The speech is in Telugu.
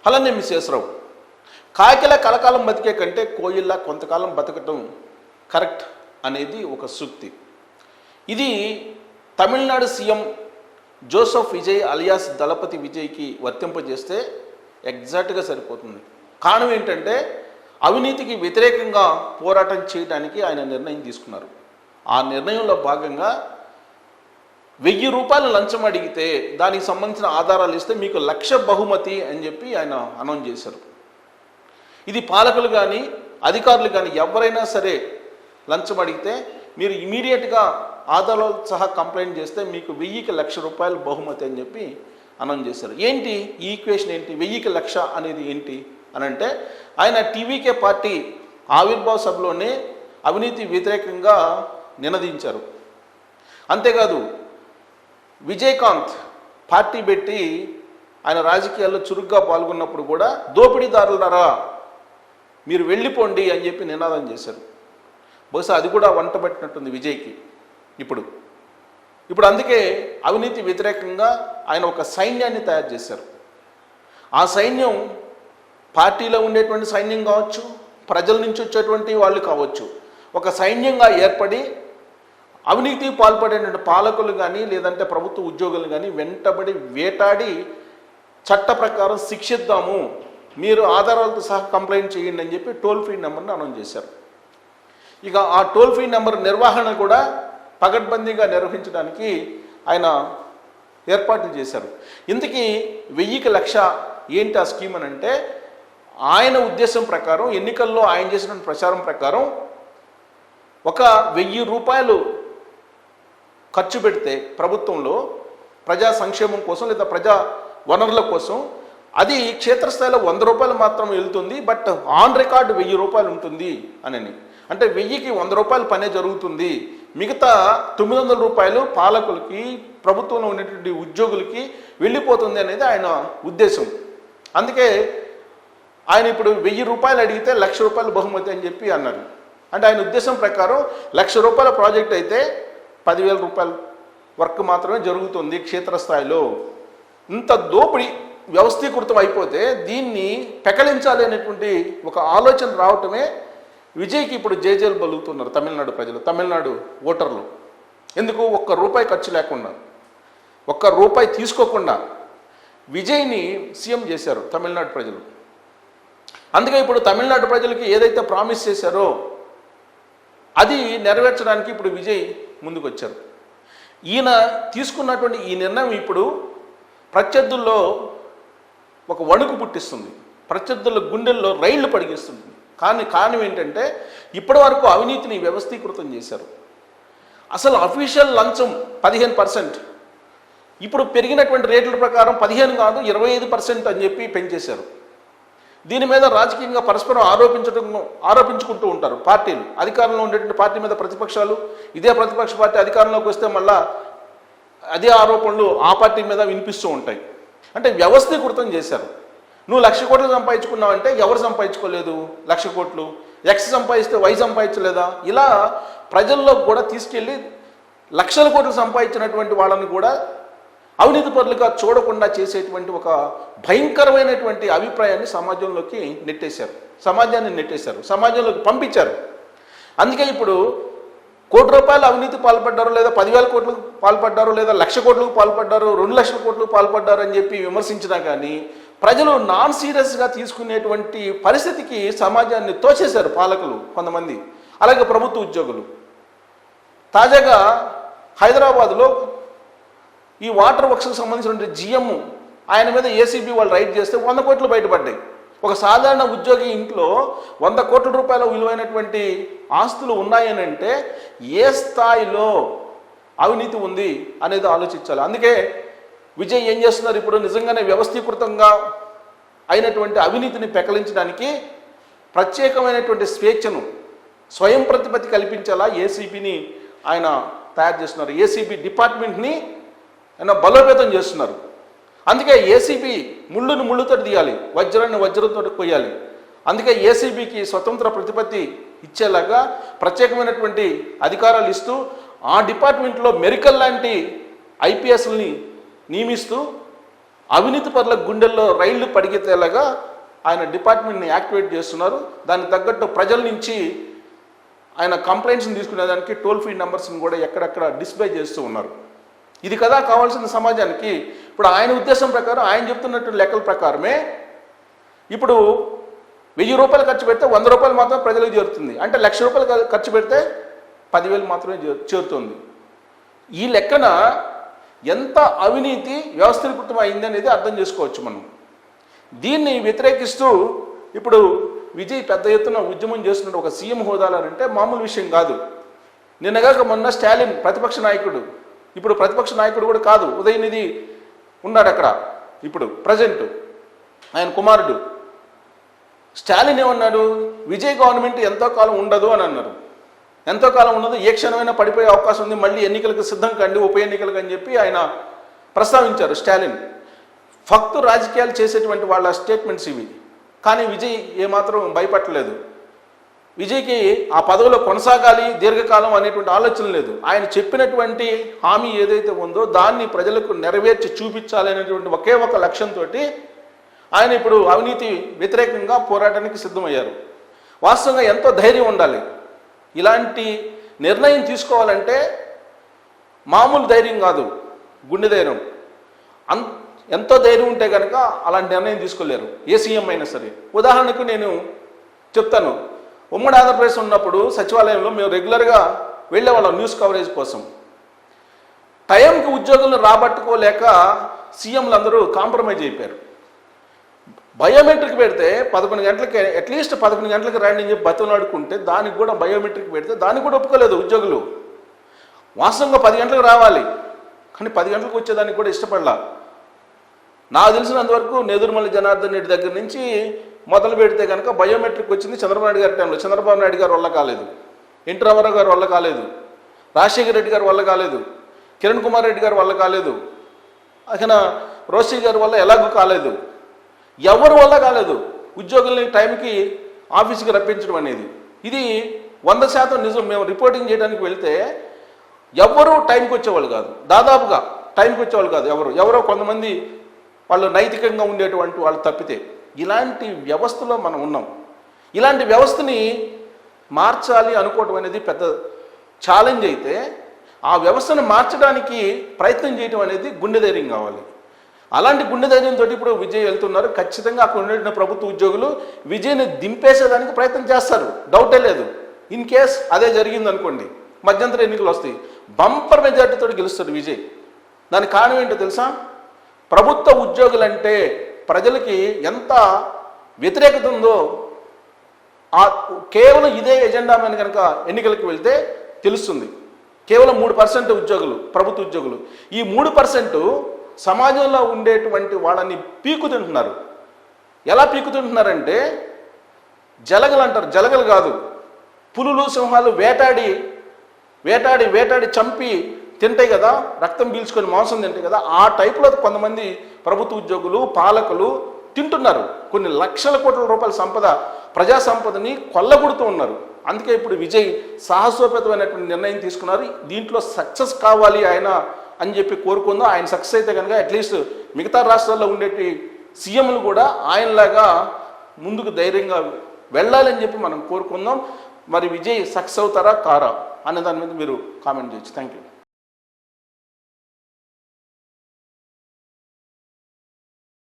అలానే మిస్సెస్రావు కాకిల కలకాలం బతికే కంటే కోయిల్లా కొంతకాలం బతకటం కరెక్ట్ అనేది ఒక సూక్తి. ఇది తమిళనాడు సీఎం జోసెఫ్ విజయ్ అలియాస్ దళపతి విజయ్కి వర్తింపజేస్తే ఎగ్జాక్ట్గా సరిపోతుంది. కారణం ఏంటంటే అవినీతికి వ్యతిరేకంగా పోరాటం చేయడానికి ఆయన నిర్ణయం తీసుకున్నారు. ఆ నిర్ణయంలో భాగంగా 1000 రూపాయలు లంచం అడిగితే దానికి సంబంధించిన ఆధారాలు ఇస్తే మీకు 1,00,000 బహుమతి అని చెప్పి ఆయన అనౌన్స్ చేశారు. ఇది పాలకులు కానీ అధికారులు కానీ ఎవరైనా సరే లంచం అడిగితే మీరు ఇమీడియట్గా ఆధారాలు సహా కంప్లైంట్ చేస్తే మీకు 1000కి 1,00,000 రూపాయలు బహుమతి అని చెప్పి అనౌన్స్ చేశారు. ఏంటి ఈ ఈక్వేషన్ ఏంటి? 1000కి 1,00,000 అనేది ఏంటి అని అంటే ఆయన టీవీకే పార్టీ ఆవిర్భావ సభలోనే అవినీతి వ్యతిరేకంగా నినదించారు. అంతేకాదు విజయకాంత్ పార్టీ పెట్టి ఆయన రాజకీయాల్లో చురుగ్గా పాల్గొన్నప్పుడు కూడా దోపిడీదారులారా మీరు వెళ్ళిపోండి అని చెప్పి నినాదం చేశారు. బహుశా అది కూడా వంట పట్టినట్టుంది విజయ్కి. ఇప్పుడు అందుకే అవినీతి వ్యతిరేకంగా ఆయన ఒక సైన్యాన్ని తయారు చేశారు. ఆ సైన్యం పార్టీలో ఉండేటువంటి సైన్యం కావచ్చు, ప్రజల నుంచి వచ్చేటువంటి వాళ్ళు కావచ్చు, ఒక సైన్యంగా ఏర్పడి అవినీతి పాల్పడేటువంటి పాలకులు కానీ లేదంటే ప్రభుత్వ ఉద్యోగులు కానీ వెంటబడి వేటాడి చట్ట ప్రకారం శిక్షిద్దాము, మీరు ఆధారాలతో సహా కంప్లైంట్ చేయండి అని చెప్పి టోల్ ఫ్రీ నెంబర్ని అనౌన్స్ చేశారు. ఇక ఆ టోల్ ఫ్రీ నెంబర్ నిర్వహణ కూడా పగడ్బందీగా నిర్వహించడానికి ఆయన ఏర్పాట్లు చేశారు. ఇంతకీ 1000కి 1,00,000 ఏంటి ఆ స్కీమ్ అని అంటే ఆయన ఉద్దేశం ప్రకారం ఎన్నికల్లో ఆయన చేసిన ప్రచారం ప్రకారం 1,000 రూపాయలు ఖర్చు పెడితే ప్రభుత్వంలో ప్రజా సంక్షేమం కోసం లేదా ప్రజా వనరుల కోసం అది క్షేత్రస్థాయిలో 100 రూపాయలు మాత్రం వెళ్తుంది, బట్ ఆన్ రికార్డు 1000 రూపాయలు ఉంటుంది అని. అంటే 1000కి 100 రూపాయలు పనే జరుగుతుంది, మిగతా 900 రూపాయలు పాలకులకి ప్రభుత్వంలో ఉన్నటువంటి ఉద్యోగులకి వెళ్ళిపోతుంది అనేది ఆయన ఉద్దేశం. అందుకే ఆయన ఇప్పుడు 1000 రూపాయలు అడిగితే 1,00,000 రూపాయలు బహుమతి అని చెప్పి అన్నారు. అంటే ఆయన ఉద్దేశం ప్రకారం 1,00,000 రూపాయల ప్రాజెక్ట్ అయితే 10,000 రూపాయల వర్క్ మాత్రమే జరుగుతుంది క్షేత్రస్థాయిలో. ఇంత దోపిడీ వ్యవస్థీకృతం అయిపోతే దీన్ని పెకలించాలి అనేటువంటి ఒక ఆలోచన రావటమే విజయ్కి ఇప్పుడు జేజేలు బలుగుతున్నారు తమిళనాడు ప్రజలు, తమిళనాడు ఓటర్లు. ఎందుకు? 1 రూపాయి ఖర్చు లేకుండా, 1 రూపాయి తీసుకోకుండా విజయ్ని సీఎం చేశారు తమిళనాడు ప్రజలు. అందుకే ఇప్పుడు తమిళనాడు ప్రజలకి ఏదైతే ప్రామిస్ చేశారో అది నెరవేర్చడానికి ఇప్పుడు విజయ్ ముందుకు వచ్చారు. ఈయన తీసుకున్నటువంటి ఈ నిర్ణయం ఇప్పుడు ప్రత్యర్థుల్లో ఒక వణుకు పుట్టిస్తుంది, ప్రత్యర్థుల గుండెల్లో రైళ్లు పడిగిస్తుంది. కానీ కారణం ఏంటంటే ఇప్పటి వరకు అవినీతిని వ్యవస్థీకృతం చేశారు. అసలు అఫీషియల్ లంచం 15%, ఇప్పుడు పెరిగినటువంటి రేట్ల ప్రకారం 15 కాదు 25% అని చెప్పి పెంచేశారు. దీని మీద రాజకీయంగా పరస్పరం ఆరోపించుకుంటూ ఉంటారు పార్టీలు. అధికారంలో ఉండేటువంటి పార్టీ మీద ప్రతిపక్షాలు, ఇదే ప్రతిపక్ష పార్టీ అధికారంలోకి వస్తే మళ్ళా అదే ఆరోపణలు ఆ పార్టీ మీద వినిపిస్తూ ఉంటాయి. అంటే వ్యవస్థీకృతం చేశారు. నువ్వు 1,00,000 కోట్లు సంపాదించుకున్నావు అంటే ఎవరు సంపాదించుకోలేదు 1,00,000 కోట్లు, ఎక్స్ సంపాదిస్తే వై సంపాదించలేదా? ఇలా ప్రజల్లో కూడా తీసుకెళ్ళి 1,00,000 కోట్లు సంపాదించినటువంటి వాళ్ళని కూడా అవినీతి పరులుగా చూడకుండా చేసేటువంటి ఒక భయంకరమైనటువంటి అభిప్రాయాన్ని సమాజంలోకి నెట్టేశారు, సమాజంలోకి పంపించారు. అందుకే ఇప్పుడు 1,00,000 రూపాయలు అవినీతి పాల్పడ్డారు, లేదా 10,000 కోట్లకు పాల్పడ్డారు, లేదా 1,00,000 కోట్లకు పాల్పడ్డారు, 2,00,000 కోట్లకు పాల్పడ్డారు అని చెప్పి విమర్శించినా కానీ ప్రజలు నాన్ సీరియస్గా తీసుకునేటువంటి పరిస్థితికి సమాజాన్ని తోచేశారు పాలకులు కొంతమంది, అలాగే ప్రభుత్వ ఉద్యోగులు. తాజాగా హైదరాబాద్లో ఈ వాటర్ వర్క్స్కి సంబంధించిన జిఎం ఆయన మీద ఏసీబీ వాళ్ళు రైడ్ చేస్తే 100 కోట్లు బయటపడ్డాయి. ఒక సాధారణ ఉద్యోగి ఇంట్లో 100 కోట్ల రూపాయల విలువైనటువంటి ఆస్తులు ఉన్నాయని అంటే ఏ స్థాయిలో అవినీతి ఉంది అనేది ఆలోచించాలి. అందుకే విజయ్ ఏం చేస్తున్నారు, ఇప్పుడు నిజంగానే వ్యవస్థీకృతంగా అయినటువంటి అవినీతిని పెకలించడానికి ప్రత్యేకమైనటువంటి స్వేచ్ఛను, స్వయం ప్రతిపత్తి కల్పించేలా ఏసీబీని ఆయన తయారు చేస్తున్నారు. ఏసీబీ డిపార్ట్మెంట్ని ఆయన బలోపేతం చేస్తున్నారు. అందుకే ఏసీబీ ముళ్ళును ముళ్ళుతో తీయాలి, వజ్రాన్ని వజ్రంతో కొయ్యాలి. అందుకే ఏసీబీకి స్వతంత్ర ప్రతిపత్తి ఇచ్చేలాగా ప్రత్యేకమైనటువంటి అధికారాలు ఇస్తూ ఆ డిపార్ట్మెంట్లో మెరికల్ లాంటి ఐపీఎస్ని నియమిస్తూ అవినీతి పరుల గుండెల్లో రైళ్లు పడిగెత్తేలాగా ఆయన డిపార్ట్మెంట్ని యాక్టివేట్ చేస్తున్నారు. దానికి తగ్గట్టు ప్రజల నుంచి ఆయన కంప్లైంట్స్ని తీసుకునేదానికి టోల్ ఫ్రీ నెంబర్స్ని కూడా ఎక్కడెక్కడ డిస్ప్లే చేస్తూ ఉన్నారు. ఇది కదా కావాల్సిన సమాజానికి. ఇప్పుడు ఆయన ఉద్దేశం ప్రకారం, ఆయన చెప్తున్నట్టు లెక్కల ప్రకారమే ఇప్పుడు 1000 రూపాయలు ఖర్చు పెడితే 100 రూపాయలు మాత్రం ప్రజలకు చేరుతుంది. అంటే 1,00,000 రూపాయలు ఖర్చు పెడితే 10,000 మాత్రమే చేరుతుంది. ఈ లెక్కన ఎంత అవినీతి వ్యవస్థీకృతం అయింది అనేది అర్థం చేసుకోవచ్చు మనం. దీన్ని వ్యతిరేకిస్తూ ఇప్పుడు విజయ్ పెద్ద ఎత్తున ఉద్యమం చేస్తున్న ఒక సీఎం హోదాలంటే మామూలు విషయం కాదు. నిన్నగాక మొన్న స్టాలిన్ ప్రతిపక్ష నాయకుడు, ఇప్పుడు ప్రతిపక్ష నాయకుడు కూడా కాదు, ఉదయనిధి ఉన్నాడు అక్కడ ఇప్పుడు ప్రజెంట్, ఆయన కుమారుడు. స్టాలిన్ ఏమన్నాడు, విజయ్ గవర్నమెంట్ ఎంతో కాలం ఉండదు అని అన్నారు. ఎంతో కాలం ఉండదు, ఏ క్షణమైనా పడిపోయే అవకాశం ఉంది, మళ్ళీ ఎన్నికలకు సిద్ధం కండి, ఉప ఎన్నికలకు అని చెప్పి ఆయన ప్రస్తావించారు స్టాలిన్. ఫక్తు రాజకీయాలు చేసేటువంటి వాళ్ళ స్టేట్మెంట్స్ ఇవి. కానీ విజయ్ ఏమాత్రం భయపడలేదు. విజయ్కి ఆ పదవిలో కొనసాగాలి దీర్ఘకాలం అనేటువంటి ఆలోచన లేదు. ఆయన చెప్పినటువంటి హామీ ఏదైతే ఉందో దాన్ని ప్రజలకు నెరవేర్చి చూపించాలి అనేటువంటి ఒకే ఒక లక్ష్యంతో ఆయన ఇప్పుడు అవినీతి వ్యతిరేకంగా పోరాటానికి సిద్ధమయ్యారు. వాస్తవంగా ఎంతో ధైర్యం ఉండాలి. ఇలాంటి నిర్ణయం తీసుకోవాలంటే మామూలు ధైర్యం కాదు, గుండె ధైర్యం. ఎంతో ధైర్యం ఉంటే కనుక అలాంటి నిర్ణయం తీసుకోలేరు, ఏ సీఎం అయినా సరే. ఉదాహరణకు నేను చెప్తాను, ఉమ్మడి ఆంధ్రప్రదేశ్ ఉన్నప్పుడు సచివాలయంలో మేము రెగ్యులర్గా వెళ్ళేవాళ్ళం న్యూస్ కవరేజ్ కోసం. టైంకి ఉద్యోగులను రాబట్టుకోలేక సీఎంలు అందరూ కాంప్రమైజ్ అయిపోయారు. బయోమెట్రిక్ పెడితే 11 గంటలకి, అట్లీస్ట్ 11 గంటలకు రండి అని చెప్పి బతులాడుకుంటే దానికి కూడా బయోమెట్రిక్ పెడితే దానికి కూడా ఒప్పుకోలేదు ఉద్యోగులు. వాస్తవంగా 10 గంటలకు రావాలి, కానీ 10 గంటలకు వచ్చేదానికి కూడా ఇష్టపడలా. నాకు తెలిసినంతవరకు నెదురుమల్లి జనార్దన్ రెడ్డి దగ్గర నుంచి మొదలు పెడితే కనుక బయోమెట్రిక్ వచ్చింది చంద్రబాబు నాయుడు గారి టైంలో. చంద్రబాబు నాయుడు గారి వల్ల కాలేదు, ఎన్టీ రామారావు గారి వల్ల కాలేదు, రాజశేఖర రెడ్డి గారి వల్ల కాలేదు, కిరణ్ కుమార్ రెడ్డి గారి వల్ల కాలేదు, అక్కడ రోషి గారి వల్ల ఎలాగూ కాలేదు, ఎవరి వల్ల కాలేదు ఉద్యోగుల్ని టైంకి ఆఫీస్కి రప్పించడం అనేది. ఇది 100% నిజం. మేము రిపోర్టింగ్ చేయడానికి వెళ్తే ఎవరు టైంకి వచ్చేవాళ్ళు కాదు, దాదాపుగా టైంకి వచ్చేవాళ్ళు కాదు ఎవరో కొంతమంది వాళ్ళు నైతికంగా ఉండేటువంటి వాళ్ళు తప్పితే. ఇలాంటి వ్యవస్థలో మనం ఉన్నాం. ఇలాంటి వ్యవస్థని మార్చాలి అనుకోవటం అనేది పెద్ద ఛాలెంజ్ అయితే, ఆ వ్యవస్థను మార్చడానికి ప్రయత్నం చేయడం అనేది గుండె ధైర్యం కావాలి. అలాంటి గుండె ధైర్యంతో ఇప్పుడు విజయ్ వెళ్తున్నారు. ఖచ్చితంగా అక్కడ ఉండే ప్రభుత్వ ఉద్యోగులు విజయ్ని దింపేసేదానికి ప్రయత్నం చేస్తారు, డౌటే లేదు. ఇన్ కేస్ అదే జరిగింది అనుకోండి, మధ్యంతర ఎన్నికలు వస్తాయి, బంపర్ మెజార్టీతో గెలుస్తాడు విజయ్. దానికి కారణం ఏంటో తెలుసా? ప్రభుత్వ ఉద్యోగులంటే ప్రజలకి ఎంత వ్యతిరేకత ఉందో కేవలం ఇదే ఎజెండా మీద కనుక ఎన్నికలకు వెళ్తే తెలుస్తుంది. కేవలం 3% ఉద్యోగులు, ప్రభుత్వ ఉద్యోగులు. ఈ 3% సమాజంలో ఉండేటువంటి వాళ్ళని పీకుతుంటున్నారు. ఎలా పీకుతుంటున్నారంటే జలగలు అంటారు, జలగలు కాదు, పులులు సింహాలు వేటాడి వేటాడి వేటాడి చంపి తింటాయి కదా, రక్తం పీల్చుకొని మాంసం తింటాయి కదా, ఆ టైపులో కొంతమంది ప్రభుత్వ ఉద్యోగులు, పాలకులు తింటున్నారు. కొన్ని లక్షల కోట్ల రూపాయల సంపద, ప్రజా సంపదని కొల్లగొడుతూ ఉన్నారు. అందుకే ఇప్పుడు విజయ్ సాహసోపేతమైనటువంటి నిర్ణయం తీసుకున్నారు. దీంట్లో సక్సెస్ కావాలి ఆయన అని చెప్పి కోరుకుందాం. ఆయన సక్సెస్ అయితే కనుక అట్లీస్ట్ మిగతా రాష్ట్రాల్లో ఉండేటి సీఎంలు కూడా ఆయనలాగా ముందుకు ధైర్యంగా వెళ్ళాలని చెప్పి మనం కోరుకుందాం. మరి విజయ్ సక్సెస్ అవుతారా కారా అనే దాని మీద మీరు కామెంట్ చేయొచ్చు. Thank you.